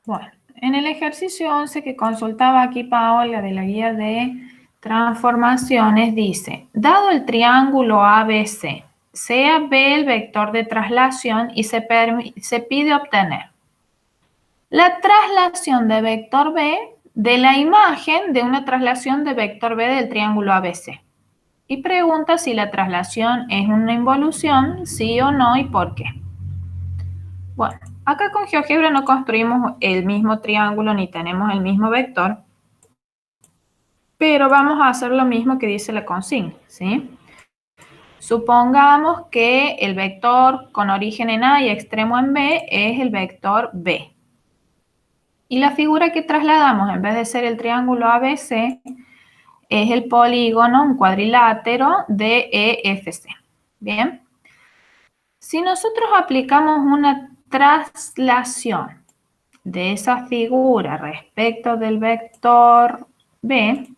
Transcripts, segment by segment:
Bueno, en el ejercicio 11 que consultaba aquí Paola de la guía de transformaciones, dice, dado el triángulo ABC, sea B el vector de traslación y se pide obtener la traslación de vector B de la imagen de una traslación de vector B del triángulo ABC. Y pregunta si la traslación es una involución, sí o no y por qué. Bueno, acá con GeoGebra no construimos el mismo triángulo ni tenemos el mismo vector, pero vamos a hacer lo mismo que dice la consigna, ¿sí? Supongamos que el vector con origen en A y extremo en B es el vector B. Y la figura que trasladamos, en vez de ser el triángulo ABC, es el polígono, un cuadrilátero de EFC. Bien. Si nosotros aplicamos una traslación de esa figura respecto del vector B,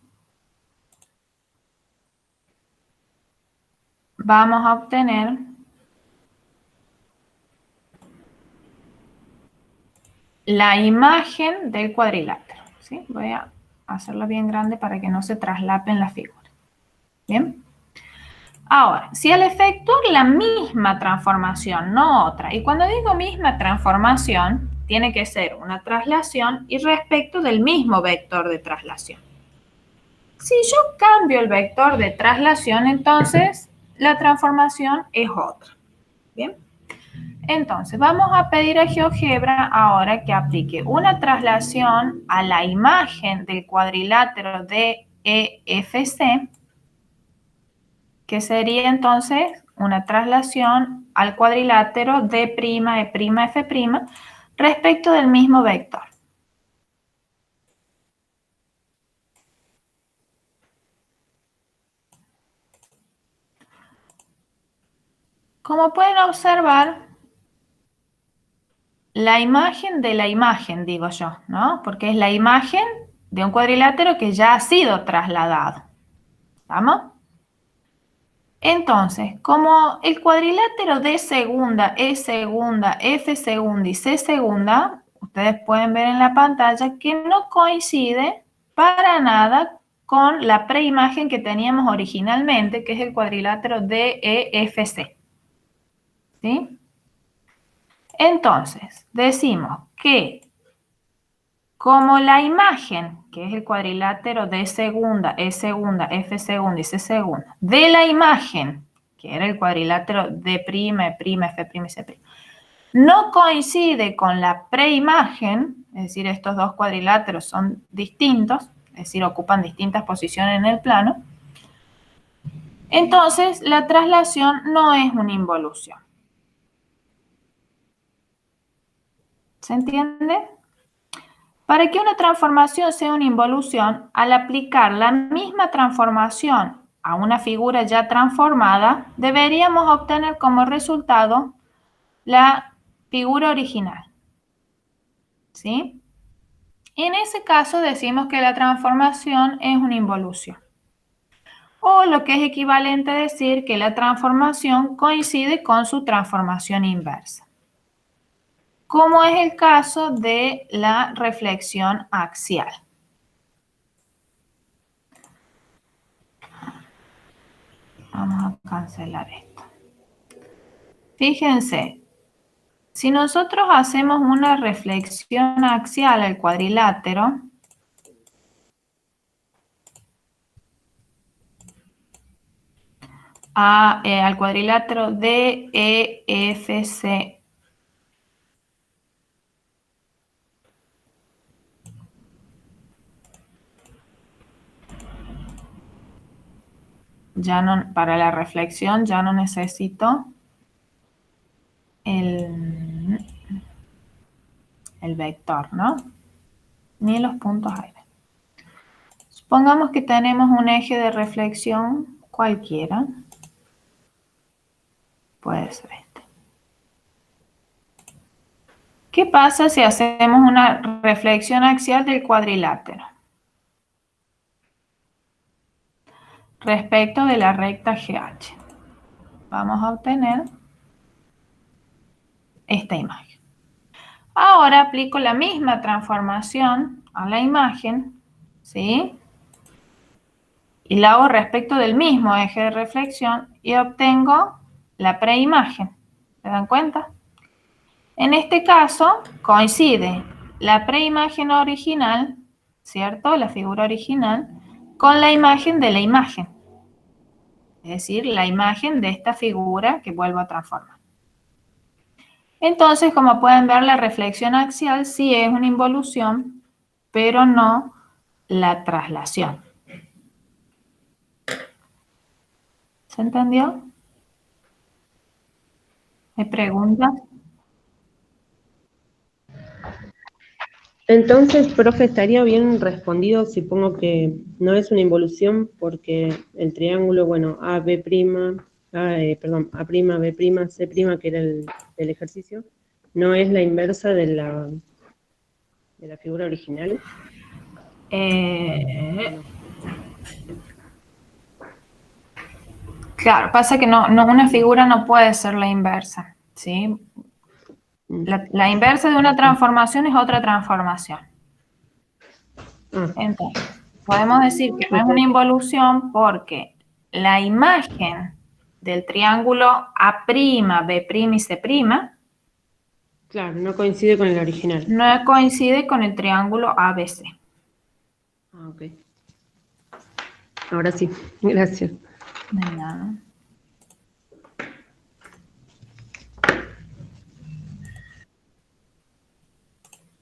vamos a obtener la imagen del cuadrilátero. ¿Sí? Voy a hacerlo bien grande para que no se traslapen las figuras. Bien. Ahora, si al efectuar la misma transformación, no otra, y cuando digo misma transformación, tiene que ser una traslación y respecto del mismo vector de traslación. Si yo cambio el vector de traslación, entonces la transformación es otra. Bien. Entonces, vamos a pedir a GeoGebra ahora que aplique una traslación a la imagen del cuadrilátero de EFC, que sería entonces una traslación al cuadrilátero d'E'F' respecto del mismo vector. Como pueden observar, la imagen de la imagen, digo yo, ¿no? Porque es la imagen de un cuadrilátero que ya ha sido trasladado. ¿Vamos? Entonces, como el cuadrilátero D segunda, E segunda, F segunda y C segunda, ustedes pueden ver en la pantalla que no coincide para nada con la preimagen que teníamos originalmente, que es el cuadrilátero DEFC. ¿Sí? Entonces, decimos que como la imagen, que es el cuadrilátero D segunda, E segunda, F segunda y C segunda, de la imagen, que era el cuadrilátero D', E', F' y C', no coincide con la preimagen, es decir, estos dos cuadriláteros son distintos, es decir, ocupan distintas posiciones en el plano, entonces la traslación no es una involución. ¿Se entiende? Para que una transformación sea una involución, al aplicar la misma transformación a una figura ya transformada, deberíamos obtener como resultado la figura original. ¿Sí? En ese caso decimos que la transformación es una involución. O lo que es equivalente a decir que la transformación coincide con su transformación inversa, como es el caso de la reflexión axial. Vamos a cancelar esto. Fíjense, si nosotros hacemos una reflexión axial al cuadrilátero, al cuadrilátero DEFC, ya no, para la reflexión ya no necesito el vector, ¿no? Ni los puntos aire. Supongamos que tenemos un eje de reflexión cualquiera. Puede ser este. ¿Qué pasa si hacemos una reflexión axial del cuadrilátero respecto de la recta GH? Vamos a obtener esta imagen. Ahora aplico la misma transformación a la imagen, ¿sí? Y la hago respecto del mismo eje de reflexión y obtengo la preimagen. ¿Se dan cuenta? En este caso coincide la preimagen original, ¿cierto? La figura original, con la imagen de la imagen. Es decir, la imagen de esta figura que vuelvo a transformar. Entonces, como pueden ver, la reflexión axial sí es una involución, pero no la traslación. ¿Se entendió? ¿Hay preguntas? Entonces, profe, estaría bien respondido si pongo que no es una involución porque el triángulo, bueno, A, B', perdón, A', B', C', que era el ejercicio, no es la inversa de la figura original. Claro, pasa que una figura no puede ser la inversa, ¿sí? La inversa de una transformación es otra transformación. Entonces, podemos decir que no es una involución porque la imagen del triángulo A', B' y C', claro, no coincide con el original. no coincide con el triángulo ABC. Ah, ok. Ahora sí, gracias. De nada.